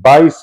22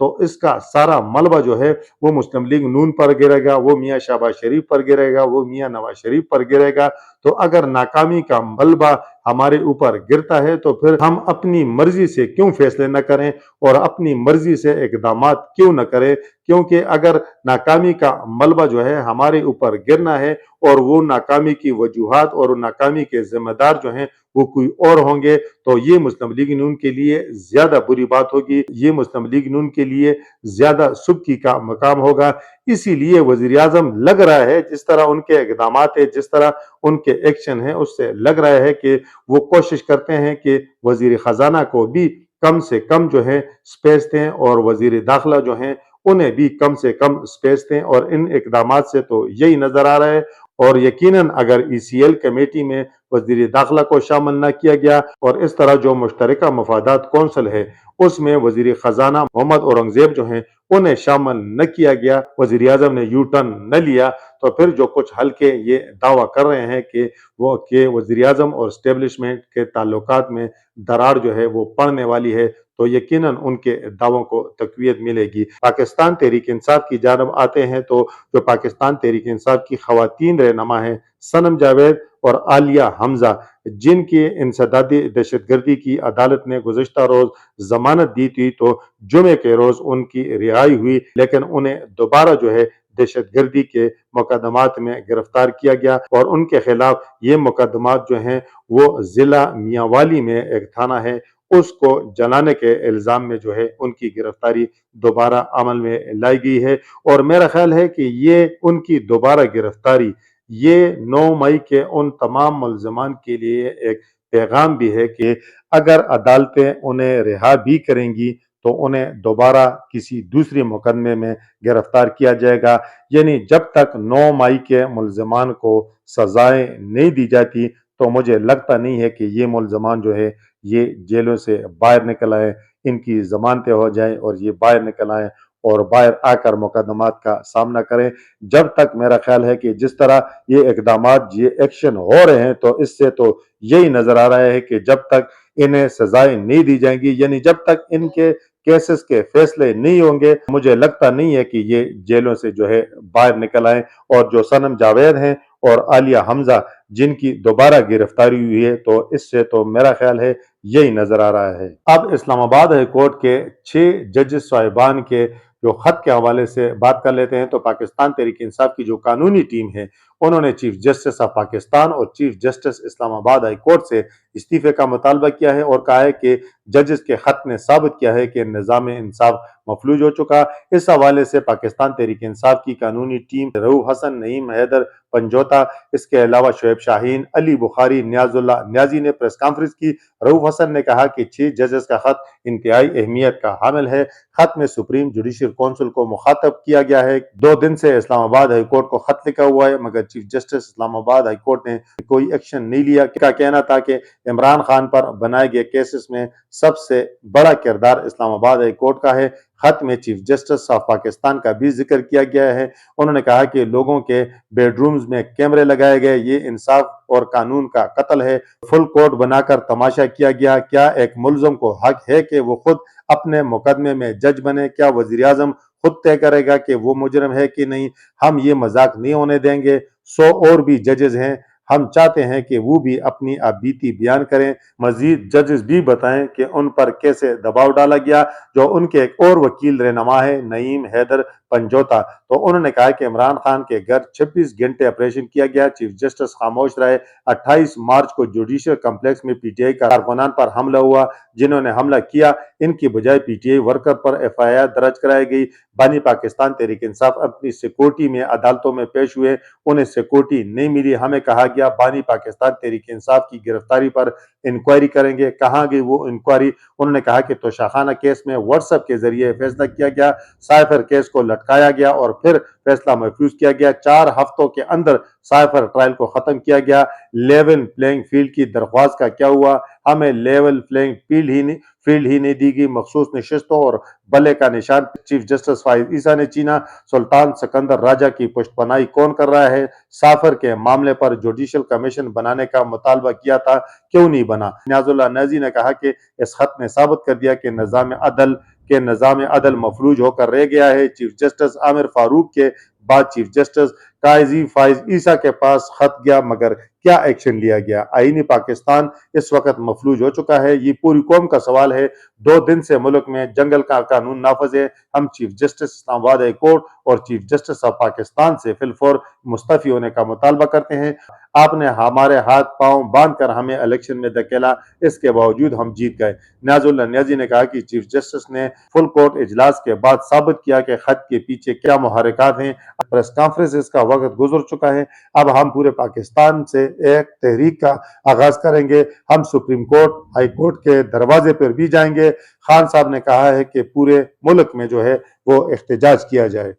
تو اس کا سارا ملبہ جو ہے وہ مسلم لیگ نون پر گرے گا، وہ میاں شہباز شریف پر گرے گا، وہ میاں نواز شریف پر گرے گا۔ تو اگر ناکامی کا ملبہ ہمارے اوپر گرتا ہے تو پھر ہم اپنی مرضی سے کیوں فیصلے نہ کریں اور اپنی مرضی سے اقدامات کیوں نہ کریں؟ کیونکہ اگر ناکامی کا ملبہ جو ہے ہمارے اوپر گرنا ہے اور وہ ناکامی کی وجوہات اور ناکامی کے ذمہ دار جو ہیں وہ کوئی اور ہوں گے تو یہ مسلم لیگ نون کے لیے زیادہ بری بات ہوگی، یہ مسلم لیگ نون کے لیے زیادہ سبکی کا مقام ہوگا۔ اسی لیے وزیر اعظم لگ رہا ہے، جس طرح ان کے اقدامات ہیں، جس طرح ان کے ایکشن ہیں، اس سے لگ رہا ہے کہ وہ کوشش کرتے ہیں کہ وزیر خزانہ کو بھی کم سے کم جو ہے سپیس دیں اور وزیر داخلہ جو ہیں انہیں بھی کم سے کم سپیس دیں، اور ان اقدامات سے تو یہی نظر آ رہا ہے۔ اور یقیناً اگر ای سی ایل کمیٹی میں وزیر داخلہ کو شامل نہ کیا گیا اور اس طرح جو مشترکہ مفادات کونسل ہے اس میں وزیر خزانہ محمد اورنگزیب جو ہیں انہیں شامل نہ کیا گیا، وزیر اعظم نے یو ٹرن نہ لیا، تو پھر جو کچھ حلقے یہ دعویٰ کر رہے ہیں کہ وزیر اعظم اور اسٹیبلشمنٹ کے تعلقات میں درار جو ہے وہ پڑنے والی ہے، تو یقیناً ان کے دعووں کو تقویت ملے گی۔ پاکستان تحریک انصاف کی جانب آتے ہیں تو جو پاکستان تحریک انصاف کی خواتین رہنما ہیں صنم جاوید اور عالیہ حمزہ، جن کی انسدادی دہشت گردی کی عدالت نے گزشتہ روز ضمانت دی تھی، تو جمعے کے روز ان کی رہائی ہوئی، لیکن انہیں دوبارہ جو ہے دہشت گردی کے مقدمات میں گرفتار کیا گیا اور ان کے خلاف یہ مقدمات جو ہیں وہ ضلع میانوالی میں ایک تھانہ ہے اس کو جلانے کے الزام میں جو ہے ان کی گرفتاری دوبارہ عمل میں لائی گئی ہے۔ اور میرا خیال ہے کہ یہ ان کی دوبارہ گرفتاری یہ 9 مئی کے ان تمام ملزمان کے لیے ایک پیغام بھی ہے کہ اگر عدالتیں انہیں رہا بھی کریں گی تو انہیں دوبارہ کسی دوسری مقدمے میں گرفتار کیا جائے گا، یعنی جب تک 9 مئی کے ملزمان کو سزائیں نہیں دی جاتی تو مجھے لگتا نہیں ہے کہ یہ ملزمان جو ہے یہ جیلوں سے باہر نکل آئے، ان کی ضمانتیں ہو جائیں اور یہ باہر نکل آئیں اور باہر آ کر مقدمات کا سامنا کریں۔ جب تک میرا خیال ہے کہ جس طرح یہ اقدامات یہ ایکشن ہو رہے ہیں تو اس سے تو یہی نظر آ رہا ہے کہ جب تک انہیں سزائیں نہیں دی جائیں گی، یعنی جب تک ان کے کیسز کے فیصلے نہیں ہوں گے، مجھے لگتا نہیں ہے کہ یہ جیلوں سے جو ہے باہر نکل آئیں۔ اور جو صنم جاوید ہیں اور عالیہ حمزہ جن کی دوبارہ گرفتاری ہوئی ہے تو اس سے تو میرا خیال ہے یہی نظر آ رہا ہے۔ اب اسلام آباد ہائی کورٹ کے 6 ججز صاحبان کے جو خط کے حوالے سے بات کر لیتے ہیں تو پاکستان تحریک انصاف کی جو قانونی ٹیم ہے انہوں نے چیف جسٹس آف پاکستان اور چیف جسٹس اسلام آباد ہائی کورٹ سے استعفے کا مطالبہ کیا ہے اور کہا ہے کہ ججز کے خط نے ثابت کیا ہے کہ نظام انصاف مفلوج ہو چکا۔ اس حوالے سے پاکستان تحریک انصاف کی قانونی ٹیم رؤوف حسن، نعیم حیدر پنجوتا، اس کے علاوہ شعیب شاہین، علی بخاری، نیاز اللہ نیازی نے پریس کانفرنس کی۔ رؤوف حسن نے کہا کہ 6 ججز کا خط انتہائی اہمیت کا حامل ہے۔ خط میں سپریم جوڈیشل کونسل کو مخاطب کیا گیا ہے۔ 2 دن سے اسلام آباد ہائی کورٹ کو خط لکھا ہوا ہے مگر چیف جسٹس اسلام آباد ہائی کورٹ نے کوئی ایکشن نہیں لیا۔ کا کہنا تھا کہ عمران خان پر بنائے گئے کیسز میں سب سے بڑا کردار اسلام آباد ہائی کورٹ کا ہے۔ خط میں چیف جسٹس آف پاکستان کا بھی ذکر کیا گیا ہے۔ انہوں نے کہا کہ لوگوں کے بیڈ رومز میں کیمرے لگائے گئے، یہ انصاف اور قانون کا قتل ہے۔ فل کورٹ بنا کر تماشا کیا گیا۔ کیا ایک ملزم کو حق ہے کہ وہ خود اپنے مقدمے میں جج بنے؟ کیا وزیر اعظم خود طے کرے گا کہ وہ مجرم ہے کہ نہیں؟ ہم یہ مذاق نہیں ہونے دیں گے۔ 100 اور بھی ججز ہیں، ہم چاہتے ہیں کہ وہ بھی اپنی بیتی بیان کریں، مزید ججز بھی بتائیں کہ ان پر کیسے دباؤ ڈالا گیا۔ جو ان کے ایک اور وکیل رہنما ہے نعیم حیدر پنجوتا، تو انہوں نے کہا کہ عمران خان کے گھر 26 گھنٹے آپریشن کیا گیا، چیف جسٹس خاموش رہے۔ 28 مارچ کو جوڈیشل کمپلیکس میں پی ٹی آئی کارکنان پر حملہ ہوا، جنہوں نے حملہ کیا ان کی بجائے پی ٹی آئی ورکر پر ایف آئی آر درج کرائی گئی۔ بانی پاکستان تحریک انصاف اپنی سیکورٹی میں عدالتوں میں پیش ہوئے، انہیں سیکورٹی نہیں ملی۔ ہمیں کہا گیا بانی پاکستان تحریک انصاف کی گرفتاری پر انکوائری کریں گے، کہاں گئی وہ انکوائری؟ انہوں نے کہا کہ توشاخانہ کیس میں واٹس ایپ کے ذریعے فیصلہ کیا گیا، سائفر کیس کو لٹکایا گیا اور پھر فیصلہ محفوظ کیا گیا۔ 4 ہفتوں کے اندر سائفر ٹرائل کو ختم کیا گیا۔ لیول پلینگ فیلڈ کی درخواست کا کیا ہوا؟ ہمیں لیول پلینگ فیلڈ ہی نہیں دی گئی۔ مخصوص نشستوں اور بلے کا نشان چیف جسٹس فائز عیسیٰ نے چینا۔ سلطان سکندر راجہ کی پشت پناہی کون کر رہا ہے؟ سافر کے معاملے پر جوڈیشل کمیشن بنانے کا مطالبہ کیا تھا، کیوں نہیں بنا؟ نیاز اللہ نیازی نے کہا کہ اس خط نے ثابت کر دیا کہ نظام عدل کہ نظام عدل مفلوج ہو کر رہ گیا ہے۔ چیف جسٹس عامر فاروق کے بعد چیف جسٹس قاضی فائز عیسیٰ کے پاس خط گیا، مگر کیا ایکشن لیا گیا؟ آئینی پاکستان اس وقت مفلوج ہو چکا ہے۔ یہ پوری قوم کا سوال ہے۔ 2 دن سے ملک میں جنگل کا قانون نافذ ہے۔ ہم چیف جسٹس اسلام آباد ہائی کورٹ اور چیف جسٹس آف پاکستان سے فی الفور مستعفی ہونے کا مطالبہ کرتے ہیں۔ آپ نے ہمارے ہاتھ پاؤں باندھ کر ہمیں الیکشن میں دھکیلا، اس کے باوجود ہم جیت گئے۔ نیاز اللہ نیازی نے کہا کہ چیف جسٹس نے فل کورٹ اجلاس کے بعد ثابت کیا کہ خط کے پیچھے کیا محرکات ہیں۔ پریس کانفرنس کا وقت گزر چکا ہے۔ اب ہم پورے پاکستان سے ایک تحریک کا آغاز کریں گے۔ ہم سپریم کورٹ، ہائی کورٹ کے دروازے پر بھی جائیں گے۔ خان صاحب نے کہا ہے کہ پورے ملک میں جو ہے وہ احتجاج کیا جائے۔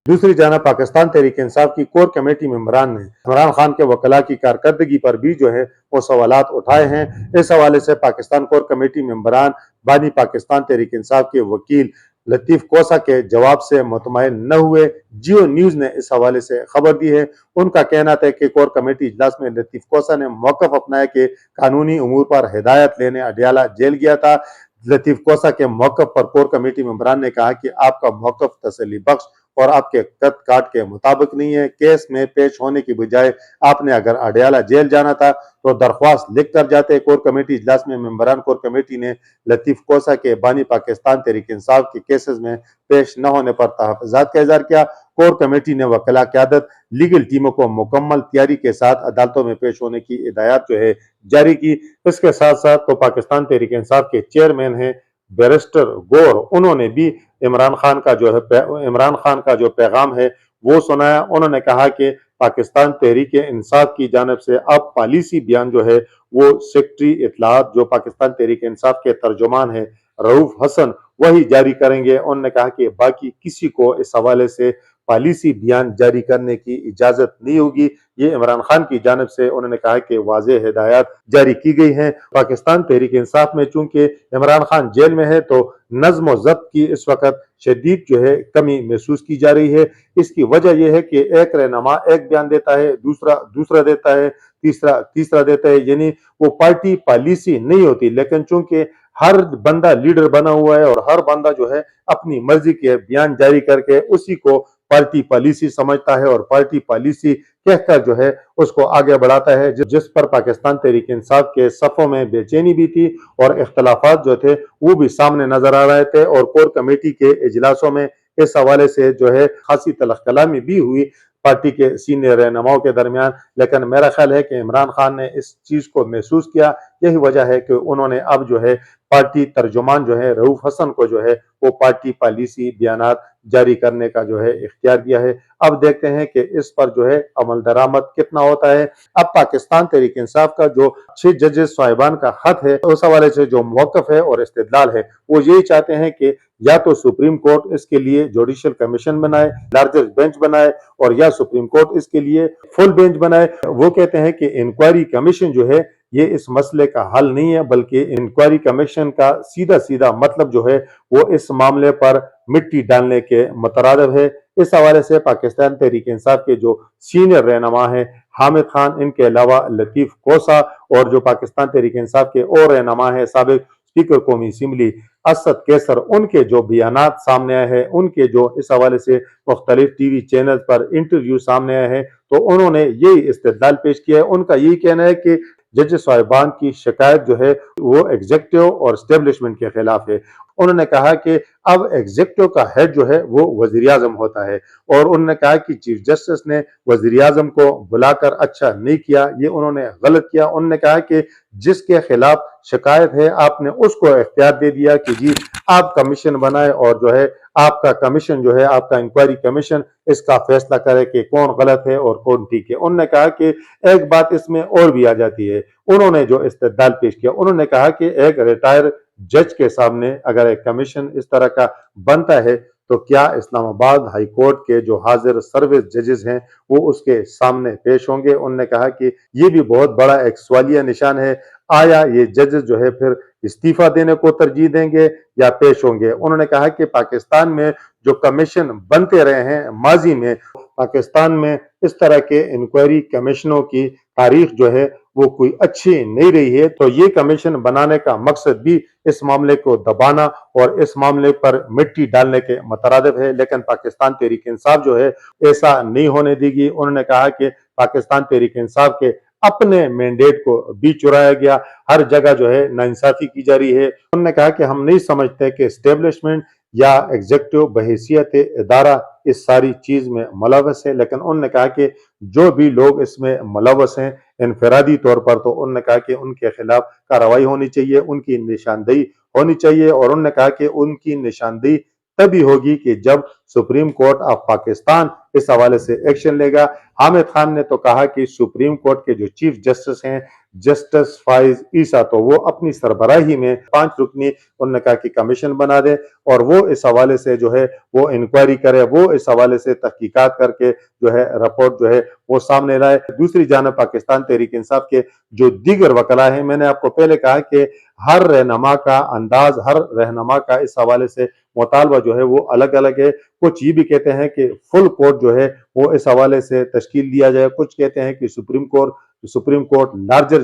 دوسری جانب پاکستان تحریک انصاف کی کور کمیٹی ممبران نے عمران خان کے وکلاء کی کارکردگی پر بھی جو ہے وہ سوالات اٹھائے ہیں۔ اس حوالے سے پاکستان کور کمیٹی ممبران بانی پاکستان تحریک انصاف کے وکیل لطیف کوسا کے جواب سے مطمئن نہ ہوئے۔ جیو نیوز نے اس حوالے سے خبر دی ہے۔ ان کا کہنا تھا کہ کور کمیٹی اجلاس میں لطیف کوسا نے موقف اپنایا کہ قانونی امور پر ہدایت لینے اڈیالہ جیل گیا تھا۔ لطیف کوسا کے موقف پر کور کمیٹی ممبران نے کہا کہ آپ کا موقف تسلی بخش اور آپ کے قد کاٹ کے مطابق نہیں ہے۔ کیس میں پیش ہونے کی بجائے آپ نے اگر اڈیالہ جیل جانا تھا تو درخواست لکھ کر جاتے۔ کور کمیٹی اجلاس میں ممبران کور کمیٹی نے لطیف کوسا کے بانی پاکستان تحریک انصاف کے کیسز میں پیش نہ ہونے پر تحفظات کا اظہار کیا۔ کور کمیٹی نے وکلاء قیادت لیگل ٹیموں کو مکمل تیاری کے ساتھ عدالتوں میں پیش ہونے کی ہدایات جو ہے جاری کی۔ اس کے ساتھ ساتھ تو پاکستان تحریک انصاف کے چیئرمین ہیں بیرسٹر گور، انہوں نے بھی عمران خان کا جو پیغام ہے وہ سنایا۔ انہوں نے کہا کہ پاکستان تحریک انصاف کی جانب سے اب پالیسی بیان جو ہے وہ سیکرٹری اطلاعات جو پاکستان تحریک انصاف کے ترجمان ہیں رؤوف حسن وہی جاری کریں گے۔ انہوں نے کہا کہ باقی کسی کو اس حوالے سے پالیسی بیان جاری کرنے کی اجازت نہیں ہوگی۔ یہ عمران خان کی جانب سے انہوں نے کہا کہ واضح ہدایات جاری کی گئی ہیں۔ پاکستان تحریک انصاف میں چونکہ عمران خان جیل میں ہے تو نظم و ضبط کی اس وقت شدید جو ہے کمی محسوس کی جا رہی ہے۔ اس کی وجہ یہ ہے کہ ایک رہنما ایک بیان دیتا ہے، دوسرا دیتا ہے، تیسرا دیتا ہے، یعنی وہ پارٹی پالیسی نہیں ہوتی، لیکن چونکہ ہر بندہ لیڈر بنا ہوا ہے اور ہر بندہ جو ہے اپنی مرضی کے بیان جاری کر کے اسی کو پارٹی پالیسی سمجھتا ہے اور پارٹی پالیسی کہہ کر جو ہے اس کو آگے بڑھاتا ہے، جس پر پاکستان تحریک انصاف کے صفوں میں بے چینی بھی تھی اور اختلافات جو تھے وہ بھی سامنے نظر آ رہے تھے، اور کور کمیٹی کے اجلاسوں میں اس حوالے سے جو ہے خاصی تلخ کلامی بھی ہوئی پارٹی کے سینئر رہنماؤں کے درمیان۔ لیکن میرا خیال ہے کہ عمران خان نے اس چیز کو محسوس کیا، یہی وجہ ہے کہ انہوں نے اب جو ہے پارٹی ترجمان جو ہے رؤوف حسن کو جو ہے وہ پارٹی پالیسی بیانات جاری کرنے کا جو ہے اختیار دیا ہے۔ اب دیکھتے ہیں کہ اس پر جو ہے عمل درآمد کتنا ہوتا ہے۔ اب پاکستان تحریک انصاف کا جو 6 ججز صاحبان کا خط ہے اس حوالے سے جو موقف ہے اور استدلال ہے وہ یہی چاہتے ہیں کہ یا تو سپریم کورٹ اس کے لیے جوڈیشل کمیشن بنائے، لارجر بینچ بنائے، اور یا سپریم کورٹ اس کے لیے فل بینچ بنائے۔ وہ کہتے ہیں کہ انکوائری کمیشن جو ہے یہ اس مسئلے کا حل نہیں ہے، بلکہ انکوائری کمیشن کا سیدھا مطلب جو ہے وہ اس معاملے پر مٹی ڈالنے کے مترادف ہے۔ اس حوالے سے پاکستان تحریک انصاف کے جو سینئر رہنما ہیں حامد خان، ان کے علاوہ لطیف کوسا، اور جو پاکستان تحریک انصاف کے اور رہنما ہیں سابق اسپیکر قومی اسمبلی اسد کیسر، ان کے جو بیانات سامنے آئے ہیں، ان کے جو اس حوالے سے مختلف ٹی وی چینل پر انٹرویو سامنے آئے ہیں، تو انہوں نے یہی استدلال پیش کیا ہے۔ ان کا یہی کہنا ہے کہ جج صاحبان کی شکایت جو ہے وہ ایگزیکٹو اور اسٹیبلشمنٹ کے خلاف ہے۔ انہوں نے کہا کہ اب ایگزیکٹو کا ہیڈ جو ہے وہ وزیر اعظم ہوتا ہے، اور انہوں نے کہا کہ چیف جسٹس نے وزیر اعظم کو بلا کر اچھا نہیں کیا، یہ انہوں نے غلط کیا۔ انہوں نے کہا کہ جس کے خلاف شکایت ہے آپ نے اس کو اختیار دے دیا کہ جی آپ کمیشن بنائے، اور جو ہے آپ کا کمیشن جو ہے آپ کا انکوائری کمیشن اس کا فیصلہ کرے کہ کون غلط ہے اور کون ٹھیک ہے۔ انہوں نے کہا کہ ایک بات اس میں اور بھی آ جاتی ہے۔ انہوں نے جو استدلال پیش کیا، انہوں نے کہا کہ ایک ریٹائر جج کے سامنے اگر ایک کمیشن اس طرح کا بنتا ہے تو کیا اسلام آباد ہائی کورٹ کے جو حاضر سروس ججز ہیں وہ اس کے سامنے پیش ہوں گے؟ انہوں نے کہا کہ یہ بھی بہت بڑا ایک سوالیہ نشان ہے، آیا یہ ججز جو ہے پھر استعفیٰ دینے کو ترجیح دیں گے یا پیش ہوں گے؟ انہوں نے کہا کہ پاکستان میں جو کمیشن بنتے رہے ہیں ماضی میں، پاکستان میں اس طرح کے انکوائری کمیشنوں کی تاریخ جو ہے وہ کوئی اچھی نہیں رہی ہے، تو یہ کمیشن بنانے کا مقصد بھی اس معاملے کو دبانا اور اس معاملے پر مٹی ڈالنے کے مترادف ہے۔ لیکن پاکستان تحریک انصاف جو ہے ایسا نہیں ہونے دے گی۔ انہوں نے کہا کہ پاکستان تحریک انصاف کے اپنے مینڈیٹ کو بھی چرایا گیا، ہر جگہ جو ہے ناانصافی کی جا رہی ہے۔ انہوں نے کہا کہ ہم نہیں سمجھتے کہ اسٹیبلشمنٹ یا ایگزیکٹو بحیثیت ادارہ اس ساری چیز میں ملوث ہے، لیکن انہوں نے کہا کہ جو بھی لوگ اس میں ملوث ہیں انفرادی طور پر، تو انہوں نے کہا کہ ان کے خلاف کارروائی ہونی چاہیے، ان کی نشاندہی ہونی چاہیے، اور انہوں نے کہا کہ ان کی نشاندہی تبھی ہوگی کہ جب سپریم کورٹ آف پاکستان اس حوالے سے ایکشن لے گا۔ حامد خان نے تو کہا کہ سپریم کورٹ کے جو چیف جسٹس ہیں جسٹس فائز عیسیٰ، تو وہ اپنی سربراہی میں 5 رکنی انہوں نے کہا کہ کمیشن بنا دے اور وہ اس حوالے سے جو ہے وہ انکوائری کرے، وہ اس حوالے سے تحقیقات کر کے جو ہے رپورٹ جو ہے وہ سامنے لائے۔ دوسری جانب پاکستان تحریک انصاف کے جو دیگر وکلاء ہیں، میں نے آپ کو پہلے کہا کہ ہر رہنما کا انداز، ہر رہنما کا اس حوالے سے مطالبہ جو ہے وہ الگ الگ ہے۔ کچھ یہ بھی کہتے ہیں کہ فل کورٹ جو ہے وہ اس حوالے سے تشکیل دیا جائے، کچھ کہتے ہیں کہ سپریم کورٹ لارجر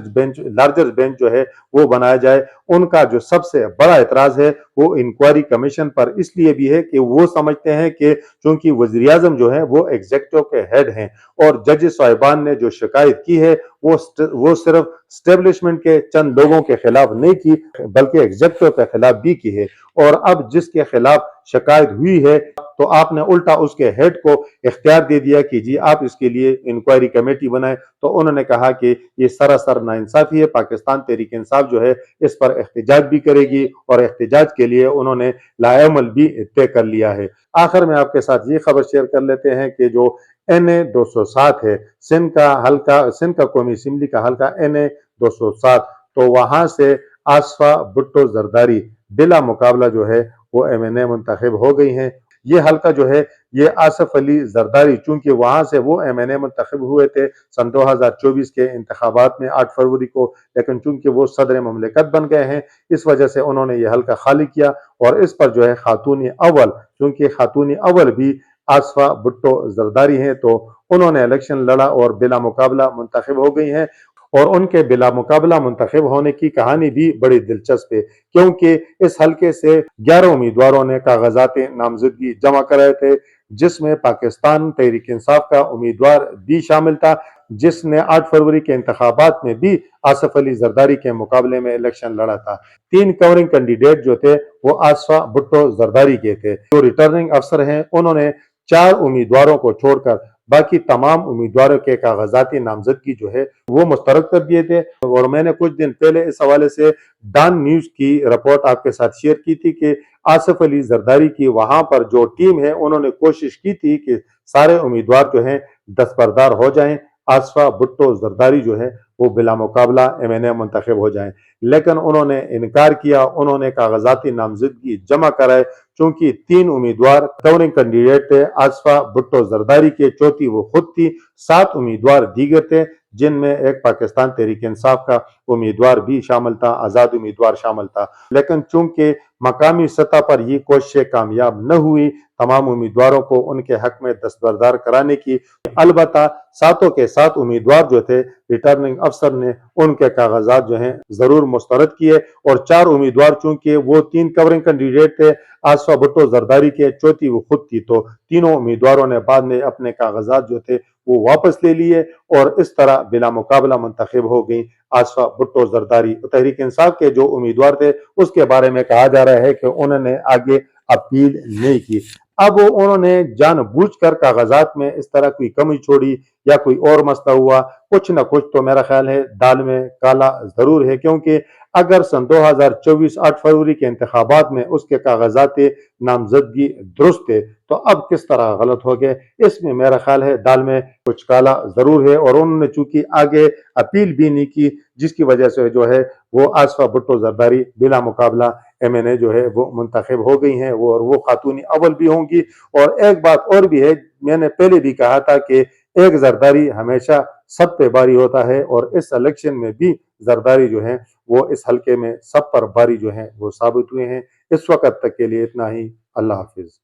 بینچ جو ہے وہ بنایا جائے۔ ان کا جو سب سے بڑا اعتراض ہے وہ انکوائری کمیشن پر اس لیے بھی ہے کہ وہ سمجھتے ہیں کہ چونکہ وزیر اعظم جو ہے وہ ایگزیکٹو کے ہیڈ ہیں اور جج صاحبان نے جو شکایت کی ہے وہ صرف اسٹیبلشمنٹ کے چند لوگوں کے خلاف نہیں کی بلکہ ایگزیکٹو کے خلاف بھی کی ہے، اور اب جس کے خلاف شکایت ہوئی ہے تو آپ نے الٹا اس کے ہیڈ کو اختیار دے دیا کہ جی آپ اس کے لیے انکوائری کمیٹی بنائیں۔ تو انہوں نے کہا کہ یہ سراسر ناانصافی ہے۔ پاکستان تحریک انصاف جو ہے اس پر احتجاج بھی کرے گی اور احتجاج کے لیے انہوں نے لائحہ عمل بھی طے کر لیا ہے۔ آخر میں آپ کے ساتھ یہ خبر شیئر کر لیتے ہیں کہ جو NA 207 ہے، سندھ کا قومی اسمبلی کا حلقہ NA 207، تو وہاں سے آصفہ بھٹو زرداری بلا مقابلہ جو ہے وہ MNA منتخب ہو گئی ہیں۔ یہ حلقہ جو ہے یہ آصف علی زرداری، چونکہ وہاں سے وہ MNA منتخب ہوئے تھے سن 2024 کے انتخابات میں 8 فروری کو، لیکن چونکہ وہ صدر مملکت بن گئے ہیں اس وجہ سے انہوں نے یہ حلقہ خالی کیا، اور اس پر جو ہے خاتون اول، چونکہ خاتون اول بھی آصفہ بھٹو زرداری ہیں، تو انہوں نے الیکشن لڑا اور بلا مقابلہ منتخب ہو گئی ہیں۔ اور ان کے بلا مقابلہ منتخب ہونے کی کہانی بھی بڑی دلچسپ ہے، کیونکہ اس حلقے سے 11 امیدواروں نے کاغذات نامزدگی جمع کرائے تھے، جس میں پاکستان تحریک انصاف کا امیدوار بھی شامل تھا، جس نے 8 فروری کے انتخابات میں بھی آصف علی زرداری کے مقابلے میں الیکشن لڑا تھا۔ 3 کورنگ کینڈیڈیٹ جو تھے وہ آصفہ بھٹو زرداری کے تھے۔ جو ریٹرننگ افسر ہیں انہوں نے 4 امیدواروں کو چھوڑ کر باقی تمام امیدواروں کے کاغذاتی نامزدگی جو ہے وہ مسترد کر دیے تھے، اور میں نے کچھ دن پہلے اس حوالے سے ڈان نیوز کی رپورٹ آپ کے ساتھ شیئر کی تھی کہ آصف علی زرداری کی وہاں پر جو ٹیم ہے انہوں نے کوشش کی تھی کہ سارے امیدوار جو ہیں دستبردار ہو جائیں، آصفہ بھٹو زرداری جو ہے وہ بلا مقابلہ MNA منتخب ہو جائیں، لیکن انہوں نے انکار کیا۔ انہوں نے کاغذاتی نامزدگی جمع کرائے، چونکہ 3 امیدوار کورنگ کینڈیڈیٹ تھے آصفہ بھٹو زرداری کے، چوتھی وہ خود تھی، 7 امیدوار دیگر تھے جن میں ایک پاکستان تحریک انصاف کا امیدوار بھی شامل تھا، آزاد امیدوار شامل تھا، لیکن چونکہ مقامی سطح پر یہ کوششیں کامیاب نہ ہوئی تمام امیدواروں کو ان کے حق میں دستبردار کرانے کی، البتہ 7 کے 7 امیدوار جو تھے ریٹرننگ افسر نے ان کے کاغذات جو ہیں ضرور مسترد کیے، اور 4 امیدوار چونکہ وہ 3 کورنگ کینڈیڈیٹ تھے آصفہ بھٹو زرداری کے، چوتھی وہ خود تھی، تو تینوں امیدواروں نے بعد میں اپنے کاغذات جو تھے وہ واپس لے لیے، اور اس طرح بلا مقابلہ منتخب ہو گئی آصفہ بھٹو زرداری۔ تحریک انصاف کے جو امیدوار تھے اس کے بارے میں کہا جا رہا ہے کہ انہوں نے آگے اپیل نہیں کی۔ اب انہوں نے جان بوجھ کر کاغذات میں اس طرح کوئی کمی چھوڑی یا کوئی اور مسئلہ ہوا، کچھ نہ کچھ تو میرا خیال ہے دال میں کالا ضرور ہے، کیونکہ اگر سن 2024 8 فروری کے انتخابات میں اس کے کاغذات نامزدگی درست تھے تو اب کس طرح غلط ہو گئے، اس میں میرا خیال ہے دال میں کچھ کالا ضرور ہے۔ اور انہوں نے چونکہ آگے اپیل بھی نہیں کی، جس کی وجہ سے جو ہے وہ آصفہ بھٹو زرداری بلا مقابلہ MNA جو ہے وہ منتخب ہو گئی ہیں، وہ خاتون اول بھی ہوں گی۔ اور ایک بات اور بھی ہے، میں نے پہلے بھی کہا تھا کہ ایک زرداری ہمیشہ سب پہ باری ہوتا ہے، اور اس الیکشن میں بھی زرداری جو ہیں وہ اس حلقے میں سب پر باری جو ہیں وہ ثابت ہوئے ہیں۔ اس وقت تک کے لیے اتنا ہی، اللہ حافظ۔